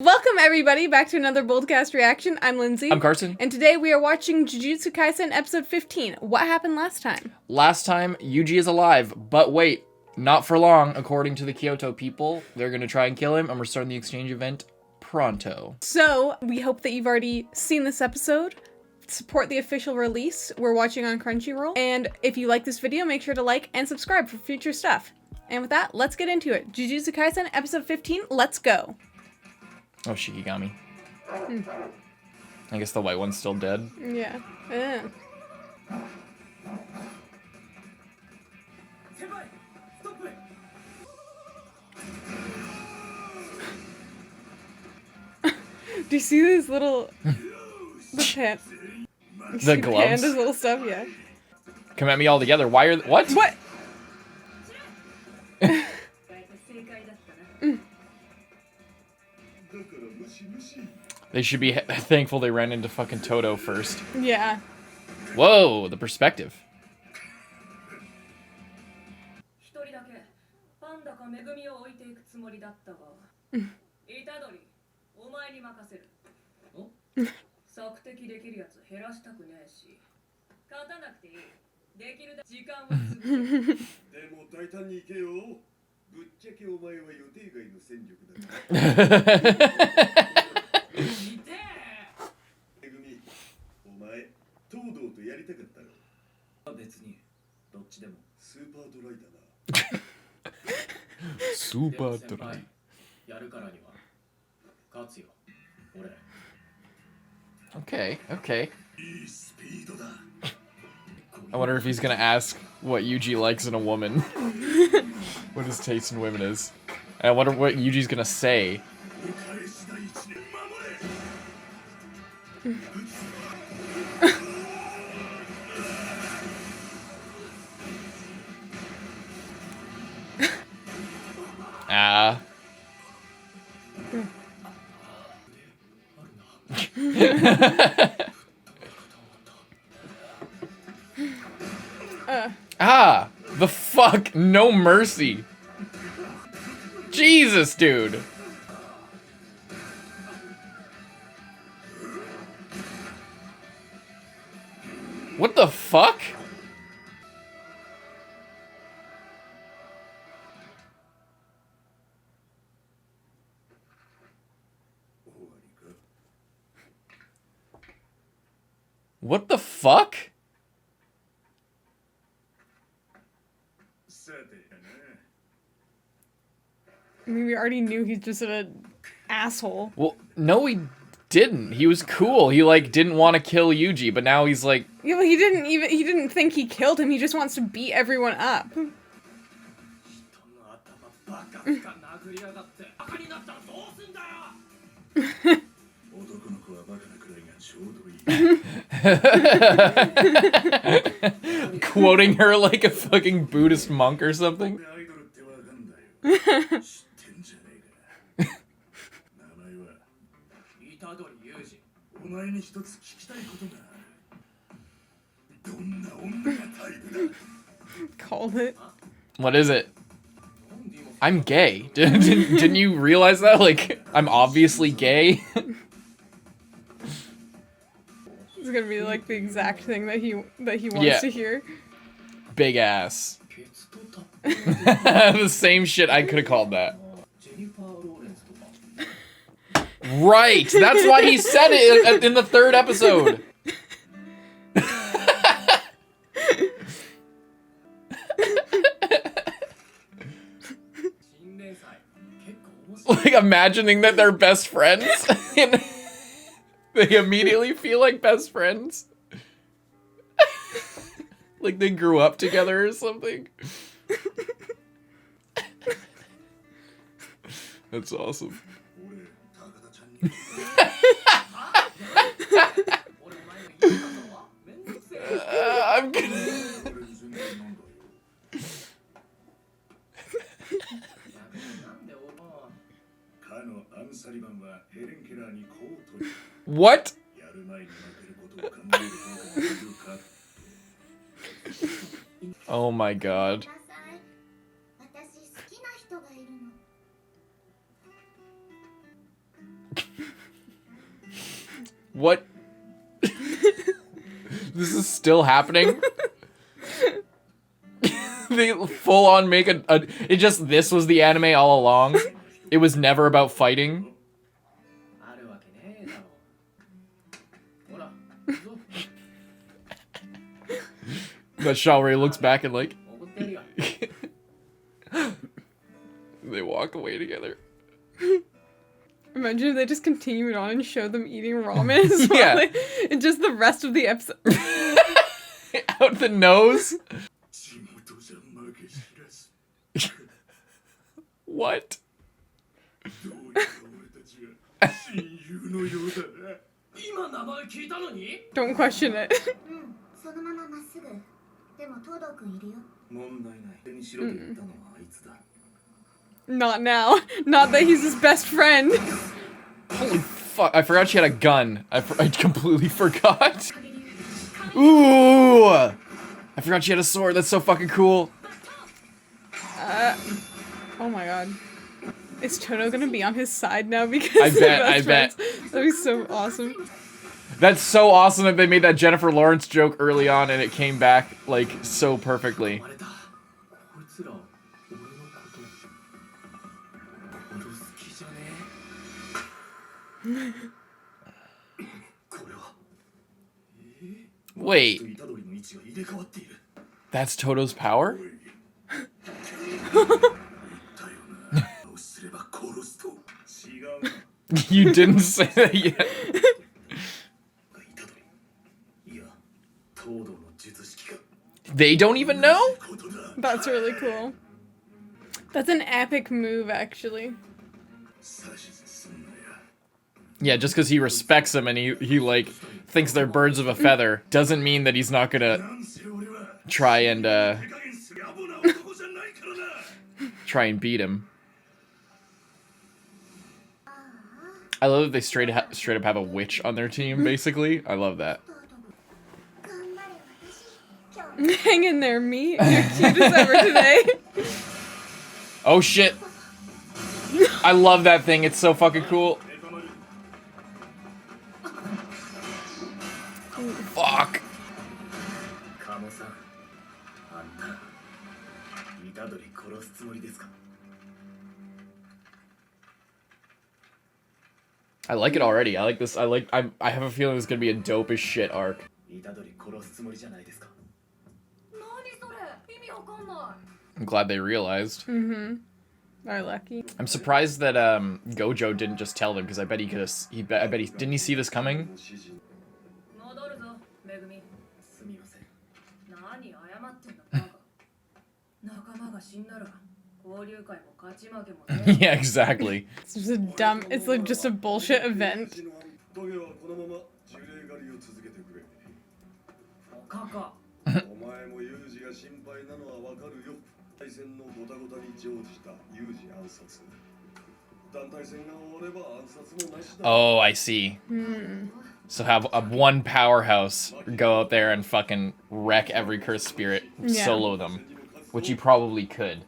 Welcome everybody back to another BOLDcast reaction. I'm Lindsay. I'm Carson. And today we are watching Jujutsu Kaisen episode 15. What happened last time? Last time, Yuji is alive, but wait, not for long. According to the Kyoto people, they're gonna try and kill him, and we're starting the exchange event pronto. So, we hope that you've already seen this episode. Support the official release. We're watching on Crunchyroll. And if you like this video, make sure to like and subscribe for future stuff. And with that, let's get into it. Jujutsu Kaisen episode 15, let's go. Oh, Shikigami. I guess the white one's still dead. Yeah. Do you see these little... the gloves? Panda's little stuff, yeah. Come at me all together. Why are... What? What? They should be thankful they ran into fucking Toto first. Yeah. Whoa, the perspective. Super dry. Okay, okay. I wonder if he's gonna ask what Yuji likes in a woman. What his taste in women is. And I wonder what Yuji's gonna say. The fuck? No mercy. Jesus, dude. What the fuck? What the fuck? I mean, we already knew he's just an asshole. Well, no, he didn't. He was cool. He, like, didn't want to kill Yuji, but now he's like... Yeah, well, he didn't think he killed him. He just wants to beat everyone up. Quoting her like a fucking Buddhist monk or something. Called it. What is it? I'm gay. Didn't you realize that? Like, I'm obviously gay. It's gonna be like the exact thing that he wants to hear. Big ass. The same shit I could have called that. Right! That's why he said it in the third episode. Like, imagining that they're best friends. And they immediately feel like best friends. Like they grew up together or something. That's awesome. I'm gonna... What? Oh my god. What? This is still happening? They full on make this was the anime all along. It was never about fighting. But Shaori looks back and like they walk away together. Imagine if they just continued on and showed them eating ramen as well. Yeah. Like, and just the rest of the episode. Out the nose. What? Don't question it. Not now. Not that he's his best friend. Holy fuck, I forgot she had a gun. I completely forgot. Ooh! I forgot she had a sword. That's so fucking cool. Oh my god. Is Toto gonna be on his side now because I bet. That'd be so awesome. That's so awesome that they made that Jennifer Lawrence joke early on and it came back, like, so perfectly. Wait. That's Toto's power? You didn't say that yet. They don't even know? That's really cool. That's an epic move, actually. Yeah, just because he respects them and he like thinks they're birds of a feather doesn't mean that he's not gonna try and beat him. I love that they straight up have a witch on their team, basically. I love that. Hang in there, me. You're cute as ever today. Oh shit. I love that thing. It's so fucking cool. Fuck. I like it already. I like this. I have a feeling it's gonna be a dope as shit arc. I'm glad they realized. Mm-hmm. Are lucky. I'm surprised that Gojo didn't just tell them because I bet he could have. I bet he didn't he see this coming. Yeah, exactly. It's just a dumb. It's like just a bullshit event. Oh, I see. So have one powerhouse go out there and fucking wreck every cursed spirit, solo them, which he probably could.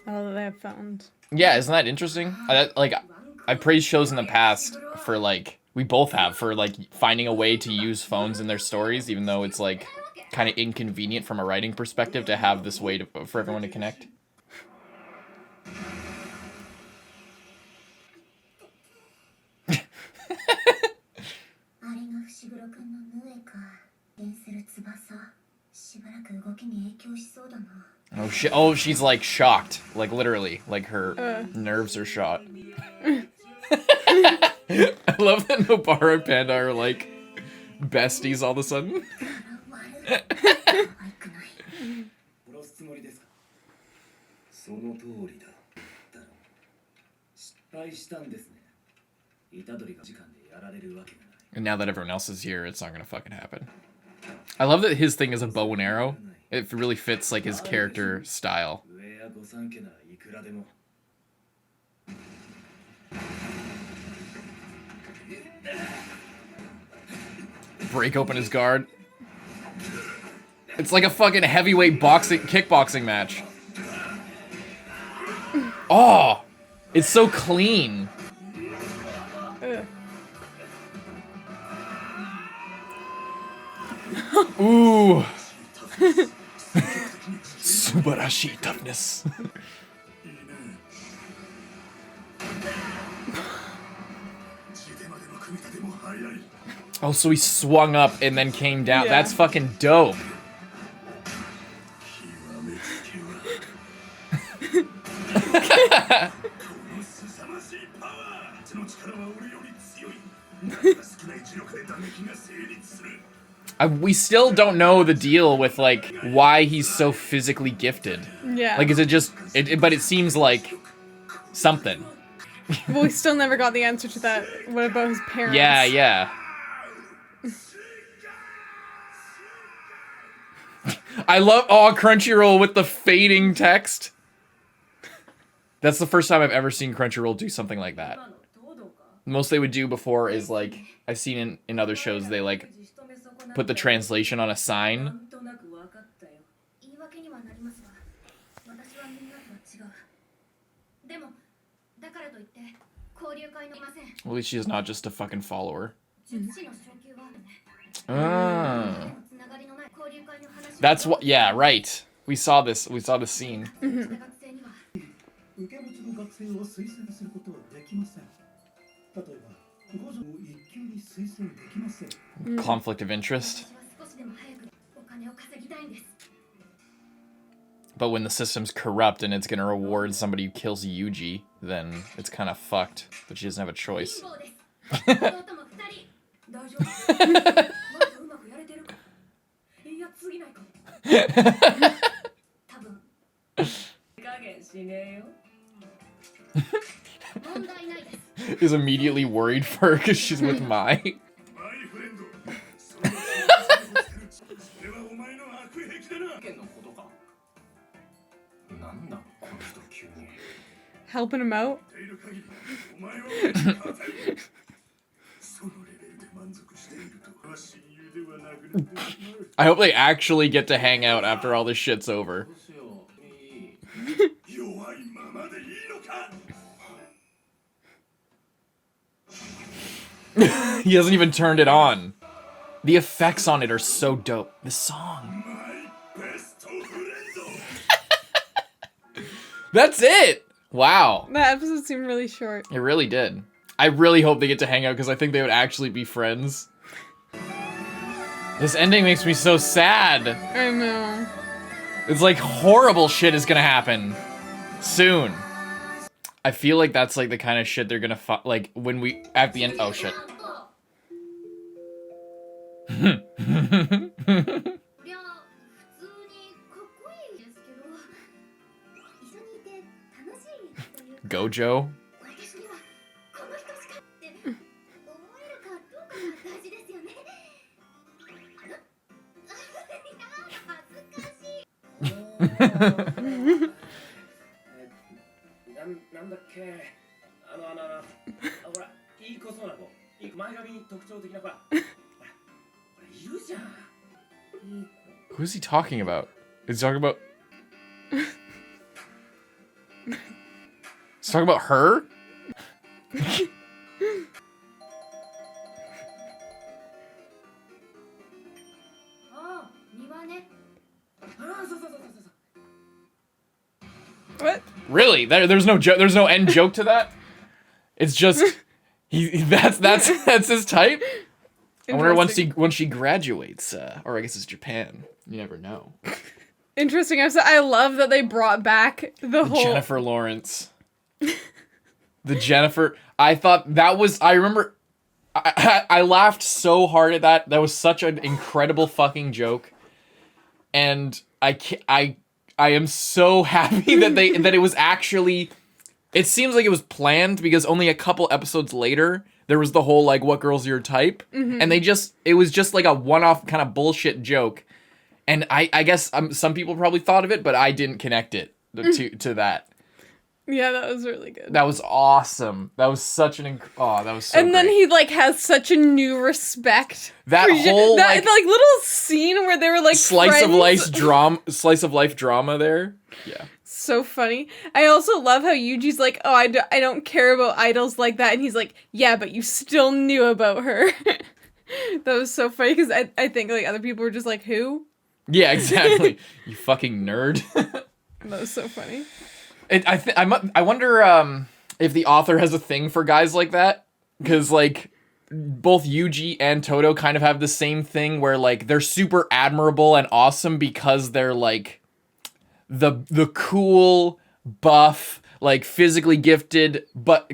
Oh, they have phones. Yeah, isn't that interesting? I praised shows in the past for like we both have for like finding a way to use phones in their stories, even though it's like kind of inconvenient from a writing perspective to have this way for everyone to connect. Oh shit! Oh, she's like shocked, like literally, like her nerves are shot. I love that Nobara and Panda are like besties all of a sudden. And now that everyone else is here, it's not gonna fucking happen. I love that his thing is a bow and arrow. It really fits like his character style. Break open his guard. It's like a fucking heavyweight kickboxing match. Oh, it's so clean. Ooh. Subarashi toughness. Oh, so he swung up and then came down. Yeah. That's fucking dope. We still don't know the deal with, like, why he's so physically gifted. Yeah. Like, is it just... but it seems like something. But we still never got the answer to that. What about his parents? Yeah, yeah. I love... Oh, Crunchyroll with the fading text. That's the first time I've ever seen Crunchyroll do something like that. Most they would do before is, like... I've seen in other shows, they, like... put the translation on a sign. At least she's not just a fucking follower. Ah. That's what. Yeah, right. We saw this. We saw this scene. Conflict of interest. But when the system's corrupt and it's gonna reward somebody who kills Yuji, then it's kind of fucked. But she doesn't have a choice. Is immediately worried for her because she's with Mai. Helping him out? I hope they actually get to hang out after all this shit's over. He hasn't even turned it on. The effects on it are so dope. The song. That's it! Wow. That episode seemed really short. It really did. I really hope they get to hang out because I think they would actually be friends. This ending makes me so sad. I know. It's like horrible shit is gonna happen soon. I feel like that's like the kind of shit they're gonna like when we at the end. Oh shit. Gojo. Who is he talking about? Is he talking about... He's talking about her? What? Really? There's no joke. There's no end joke to that. It's just that's his type. I wonder when she graduates, or I guess it's Japan. You never know. Interesting episode. I love that they brought back the whole Jennifer Lawrence. The Jennifer. I thought that was. I remember. I laughed so hard at that. That was such an incredible fucking joke, and I am so happy that that it was actually. It seems like it was planned because only a couple episodes later there was the whole like, "What girl's your type?" And it was just like a one-off kind of bullshit joke, and I guess some people probably thought of it, but I didn't connect it to that. Yeah, that was really good. That was awesome. That was such an that was so And then great. he like has such a new respect. That for whole that like little scene where they were like slice friends. of life drama there. Yeah. So funny. I also love how Yuji's like, oh, I don't care about idols like that. And he's like, yeah, but you still knew about her. That was so funny because I think like other people were just like, who? Yeah, exactly. You fucking nerd. That was so funny. I wonder if the author has a thing for guys like that, because like both Yuji and Toto kind of have the same thing where like they're super admirable and awesome because they're like the cool, buff, like physically gifted but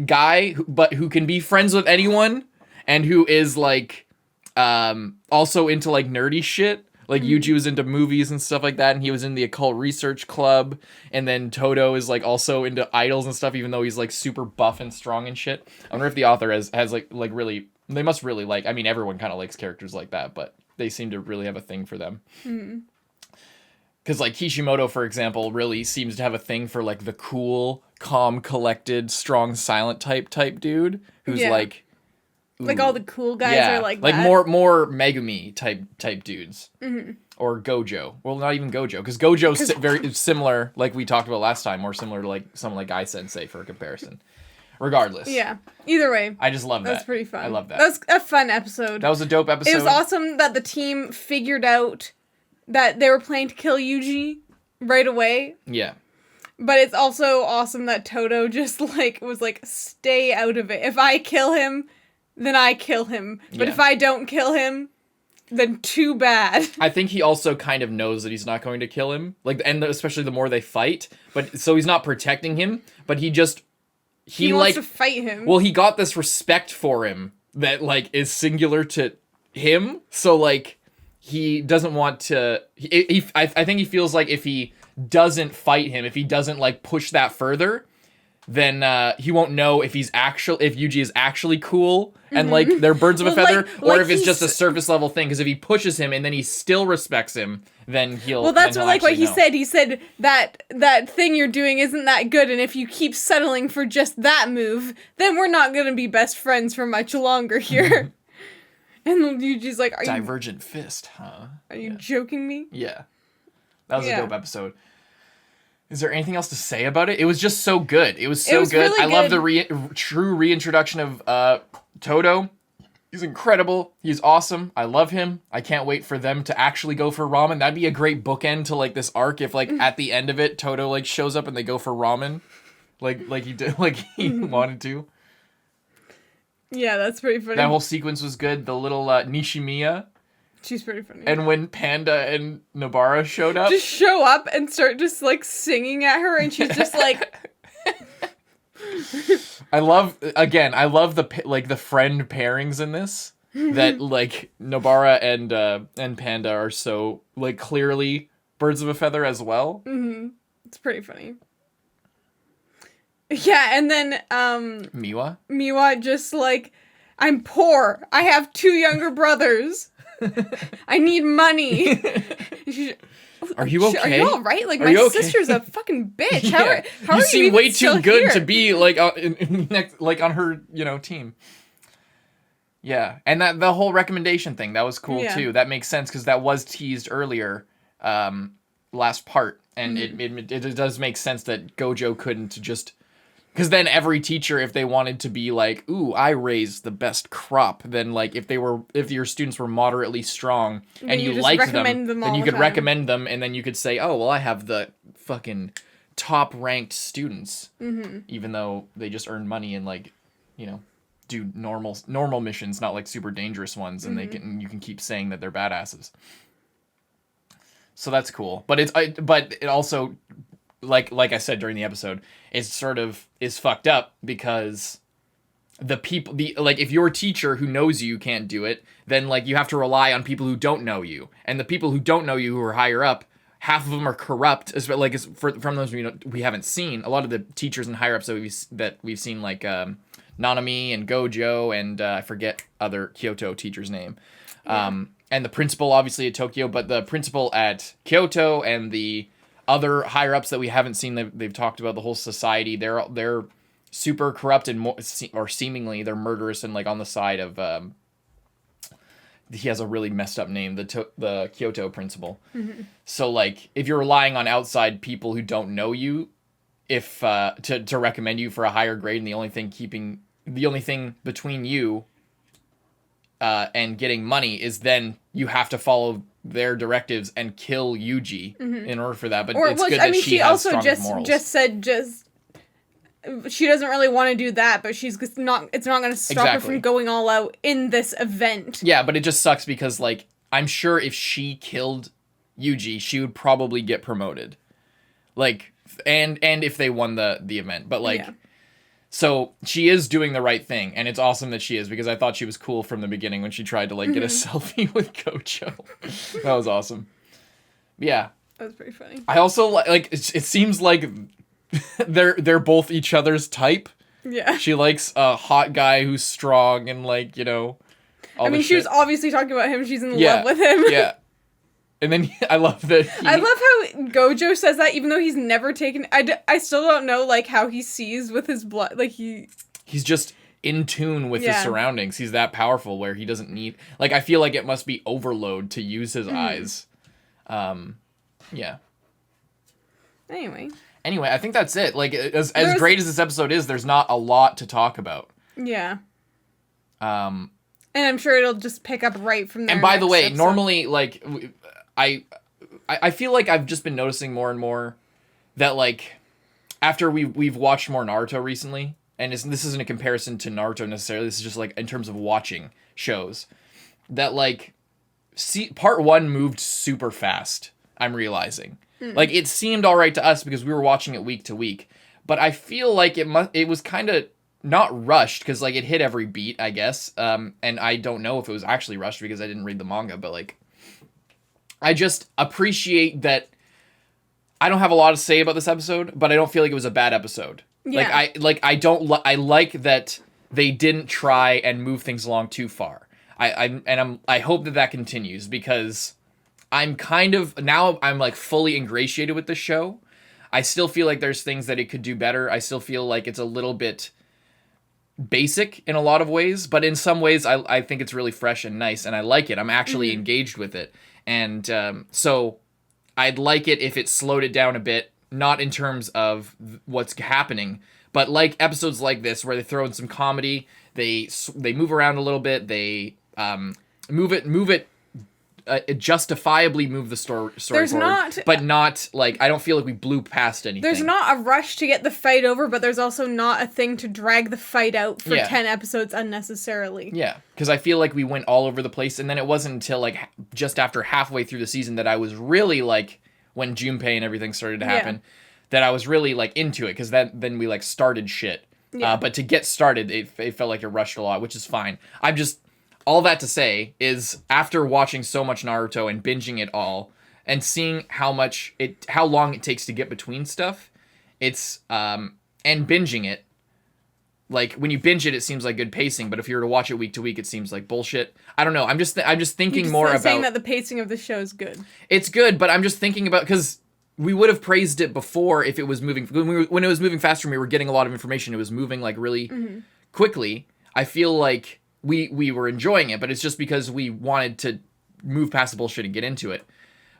who can be friends with anyone and who is like also into like nerdy shit. Like Yuji was into movies and stuff like that, and he was in the occult research club. And then Toto is like also into idols and stuff, even though he's like super buff and strong and shit. I wonder if the author has like really, they must really like. I mean, everyone kind of likes characters like that, but they seem to really have a thing for them. Because like Kishimoto, for example, really seems to have a thing for like the cool, calm, collected, strong, silent type dude who's like. Like all the cool guys are like that. more Megumi type dudes. Or Gojo. Well, not even Gojo, because Gojo's very similar, like we talked about last time, more similar to like someone like Ai Sensei for a comparison. Regardless. Yeah. Either way. I just love that. That's pretty fun. I love that. That was a fun episode. That was a dope episode. It was awesome that the team figured out that they were planning to kill Yuji right away. Yeah. But it's also awesome that Toto just like was like, stay out of it. If I kill him, then I kill him. But if I don't kill him, then too bad. I think he also kind of knows that he's not going to kill him. Like, and especially the more they fight. But so he's not protecting him, but he wants to fight him. Well, he got this respect for him that like is singular to him. So like he doesn't want to. I think he feels like if he doesn't fight him, if he doesn't like push that further, then he won't know if Yuji is actually cool and like they're birds of a feather, or if it's just a surface level thing. Because if he pushes him and then he still respects him, then he'll. Well, that's what he said. He said that thing you're doing isn't that good, and if you keep settling for just that move, then we're not gonna be best friends for much longer here. And Yuji's like, Divergent fist, huh? Are you joking me? Yeah, that was a dope episode. Is there anything else to say about it? It was just so good. It was so good. Really I love the true reintroduction of Toto. He's incredible. He's awesome. I love him. I can't wait for them to actually go for ramen. That'd be a great bookend to like this arc if like at the end of it Toto like shows up and they go for ramen. Like he did, like he wanted to. Yeah, that's pretty funny. That whole sequence was good. The little Nishimiya. She's pretty funny. And when Panda and Nobara showed up. Just show up and start just like singing at her and she's just like. I love the friend pairings in this. That like Nobara and Panda are so like clearly birds of a feather as well. It's pretty funny. Yeah, and then Miwa just like, I'm poor. I have 2 younger brothers. I need money. Are you okay? Are you all right? Like, my sister's a fucking bitch. How are you seem way too good here? to be like on her team. Yeah, and that the whole recommendation thing, that was cool too. That makes sense because that was teased earlier, last part, and it does make sense that Gojo couldn't just. Because then every teacher, if they wanted to be like, ooh, I raised the best crop, then like if your students were moderately strong and you liked them then you could recommend them, and then you could say, oh, well, I have the fucking top ranked students, even though they just earn money and like, do normal missions, not like super dangerous ones, and you can keep saying that they're badasses. So that's cool, but it also. Like I said during the episode, it sort of is fucked up because if your teacher who knows you can't do it, then like you have to rely on people who don't know you, and the people who don't know you who are higher up, half of them are corrupt. From those we haven't seen a lot of the teachers and higher ups that we've seen like Nanami and Gojo and I forget other Kyoto teacher's name, and the principal obviously at Tokyo, but the principal at Kyoto and the other higher ups that we haven't seen, they've talked about the whole society. They're super corrupt and or seemingly they're murderous and like on the side of. He has a really messed up name, the Kyoto principal. So like if you're relying on outside people who don't know you, if to recommend you for a higher grade, and the only thing between you and getting money is then you have to follow their directives and kill Yuji in order for that. But it's good that she has also stronger morals. just said she doesn't really want to do that, but it's not going to stop her from going all out in this event. Yeah, but it just sucks because, like, I'm sure if she killed Yuji, she would probably get promoted. Like, and if they won the event. But, like, so she is doing the right thing, and it's awesome that she is, because I thought she was cool from the beginning when she tried to, like, get a selfie with Gojo. That was awesome. Yeah. That was pretty funny. I also, like, it seems like they're both each other's type. Yeah. She likes a hot guy who's strong and, like, you know, all she was obviously talking about him. She's in love with him. Yeah. And then I love that I love how Gojo says that, even though he's never taken... I still don't know, like, how he sees with his blood. Like, he's just in tune with his surroundings. He's that powerful where he doesn't need... Like, I feel like it must be overload to use his eyes. Yeah. Anyway, I think that's it. Like, as great as this episode is, there's not a lot to talk about. Yeah. And I'm sure it'll just pick up right from there. And by the way, normally, like, I feel like I've just been noticing more and more that, like, after we've watched more Naruto recently, and this isn't a comparison to Naruto necessarily, this is just, like, in terms of watching shows, that, like, part 1 moved super fast, I'm realizing. Like, it seemed all right to us because we were watching it week to week. But I feel like it was kind of not rushed because, like, it hit every beat, I guess. And I don't know if it was actually rushed because I didn't read the manga. But, like, I just appreciate that I don't have a lot to say about this episode, but I don't feel like it was a bad episode. Yeah. I like that they didn't try and move things along too far. I hope that continues because... I'm like fully ingratiated with the show. I still feel like there's things that it could do better. I still feel like it's a little bit basic in a lot of ways, but in some ways I think it's really fresh and nice and I like it. I'm actually engaged with it. And so I'd like it if it slowed it down a bit, not in terms of what's happening, but like episodes like this where they throw in some comedy, they move around a little bit, they move it justifiably move the story forward, but not, like, I don't feel like we blew past anything. There's not a rush to get the fight over, but there's also not a thing to drag the fight out for 10 episodes unnecessarily. Yeah, because I feel like we went all over the place, and then it wasn't until, like, just after halfway through the season that I was really, like, when Junpei and everything started to happen, that I was really, like, into it, because then we, like, started shit. Yeah. But to get started, it felt like it rushed a lot, which is fine. All that to say is, after watching so much Naruto and binging it all, and seeing how long it takes to get between stuff, it's, and binging it, like, when you binge it, it seems like good pacing, but if you were to watch it week to week, it seems like bullshit. I don't know, I'm just thinking more about... saying that the pacing of the show is good. It's good, but I'm just thinking about, because we would have praised it before if it was moving, when it was moving faster and we were getting a lot of information, it was moving, like, really quickly. I feel like we were enjoying it, but it's just because we wanted to move past the bullshit and get into it.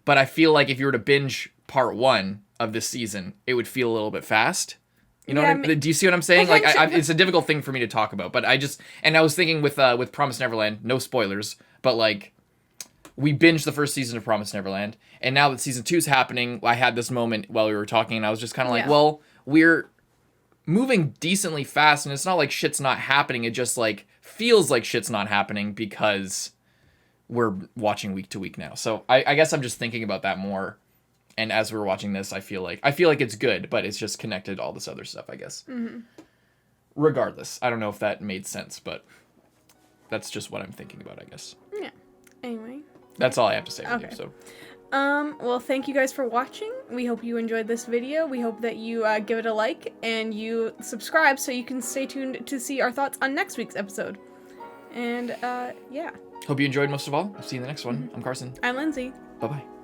But I feel like if you were to binge part 1 of this season, it would feel a little bit fast. You know what I mean? Do you see what I'm saying? Like, it's a difficult thing for me to talk about, but I was thinking with Promised Neverland, no spoilers, but, like, we binged the first season of Promised Neverland, and now that season 2 is happening, I had this moment while we were talking, and I was just kind of like, well, we're moving decently fast, and it's not like shit's not happening, it just, like, feels like shit's not happening because we're watching week to week now. So I guess I'm just thinking about that more. And as we're watching this, I feel like it's good, but it's just connected to all this other stuff, I guess. Regardless, I don't know if that made sense, but that's just what I'm thinking about, I guess. Yeah. Anyway. That's all I have to say. Okay. So. Well, thank you guys for watching. We hope you enjoyed this video. We hope that you give it a like and you subscribe so you can stay tuned to see our thoughts on next week's episode. And, yeah. Hope you enjoyed most of all. I'll see you in the next one. I'm Carson. I'm Lindsay. Bye-bye.